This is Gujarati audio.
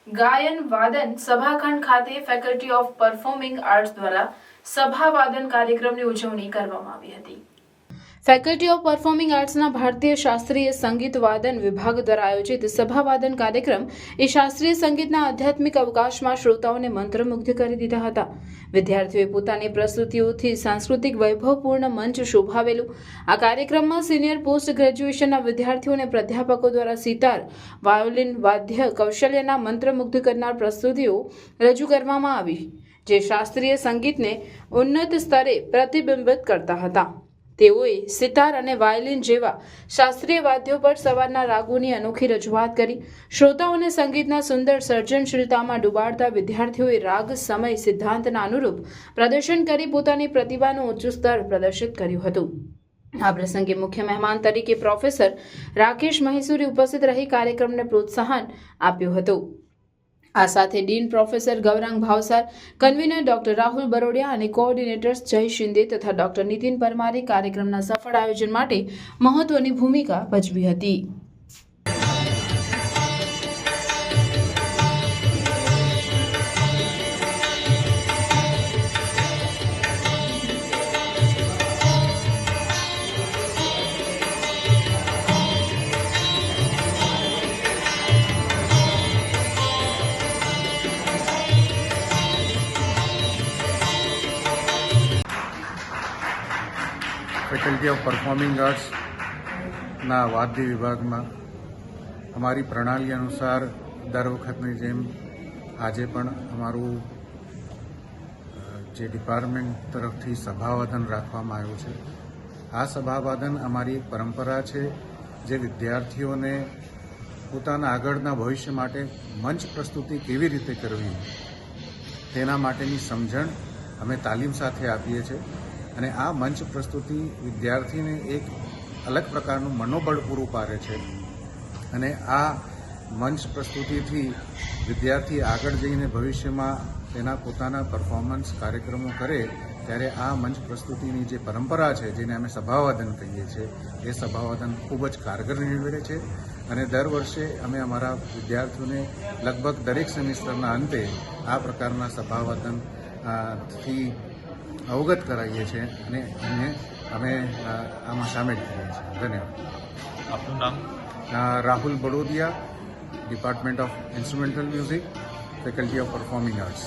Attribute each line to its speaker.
Speaker 1: ગાયન વાદન સભાખંડ ખાતે ફેકલ્ટી ઓફ પરફોર્મિંગ આર્ટ્સ દ્વારા સભા વાદન કાર્યક્રમની ઉજવણી કરવામાં આવી હતી। ફેકલ્ટી ઓફ પરફોર્મિંગ આર્ટ્સના ભારતીય શાસ્ત્રીય સંગીત વાદન વિભાગ દ્વારા આયોજિત સભા વાદન કાર્યક્રમ એ શાસ્ત્રીય સંગીતના આધ્યાત્મિક અવકાશમાં શ્રોતાઓને મંત્રમુગ્ધ કરી દીધા હતા। વિદ્યાર્થીઓએ પોતાની પ્રસ્તુતિઓથી સાંસ્કૃતિક વૈભવપૂર્ણ મંચ શોભાવેલું। આ કાર્યક્રમમાં સિનિયર પોસ્ટ ગ્રેજ્યુએશનના વિદ્યાર્થીઓ અને પ્રાધ્યાપકો દ્વારા સિતાર, વાયોલિન વાદ્ય કૌશલ્યના મંત્રમુગ્ધ કરનાર પ્રસ્તુતિઓ રજૂ કરવામાં આવી, જે શાસ્ત્રીય સંગીતને ઉન્નત સ્તરે પ્રતિબિંબિત કરતા હતા। તેઓએ સિતાર અને વાયોલિન જેવા શાસ્ત્રીય વાદ્યો પર સવારના રાગોની અનોખી રજૂઆત કરી શ્રોતાઓને સંગીતના સુંદર સર્જનશીલતામાં ડૂબાડતા વિદ્યાર્થીઓએ રાગ સમય સિદ્ધાંતના અનુરૂપ પ્રદર્શન કરી પોતાની પ્રતિભાનું ઉચ્ચ સ્તર પ્રદર્શિત કર્યું હતું। આ પ્રસંગે મુખ્ય મહેમાન તરીકે પ્રોફેસર રાકેશ મહેસુરી ઉપસ્થિત રહી કાર્યક્રમને પ્રોત્સાહન આપ્યું હતું। આ સાથે dean professor Gaurang Bhavsar, convener doctor Rahul Barodia અને કોઓર્ડિનેટર્સ જય શિંદે તથા ડોક્ટર નીતિન પરમારે કાર્યક્રમના સફળ આયોજન માટે મહત્વની ભૂમિકા ભજવી હતી।
Speaker 2: ફેકલ્ટી ઓફ પરફોર્મિંગ આર્ટ્સના વાદ્ય વિભાગમાં અમારી પ્રણાલી અનુસાર દર વખતની જેમ આજે પણ અમારું જે ડિપાર્ટમેન્ટ તરફથી સભાવાદન રાખવામાં આવ્યું છે। આ સભાવાદન અમારી એક પરંપરા છે, જે વિદ્યાર્થીઓને પોતાના આગળના ભવિષ્ય માટે મંચ પ્રસ્તુતિ કેવી રીતે કરવી તેના માટેની સમજણ અમે તાલીમ સાથે આપીએ છીએ અને આ મંચ પ્રસ્તુતિ વિદ્યાર્થીને એક અલગ પ્રકારનું મનોબળ પૂરું પાડે છે અને આ મંચ પ્રસ્તુતિથી વિદ્યાર્થી આગળ જઈને ભવિષ્યમાં તેના પોતાના પરફોર્મન્સ કાર્યક્રમો કરે ત્યારે આ મંચ પ્રસ્તુતિની જે પરંપરા છે, જેને અમે સભાવાદન કહીએ છીએ, એ સભાવાદન ખૂબ જ કારગર નીવડે છે અને દર વર્ષે અમે અમારા વિદ્યાર્થીઓને લગભગ દરેક સેમિસ્ટરના અંતે આ પ્રકારના સભાવાદન થી અવગત કરાવીએ છીએ અને અમે આમાં સામેલ કરીએ છીએ। ધન્યવાદ।
Speaker 3: આપનું નામ?
Speaker 2: Rahul Barodia, department of instrumental music, faculty of performing arts.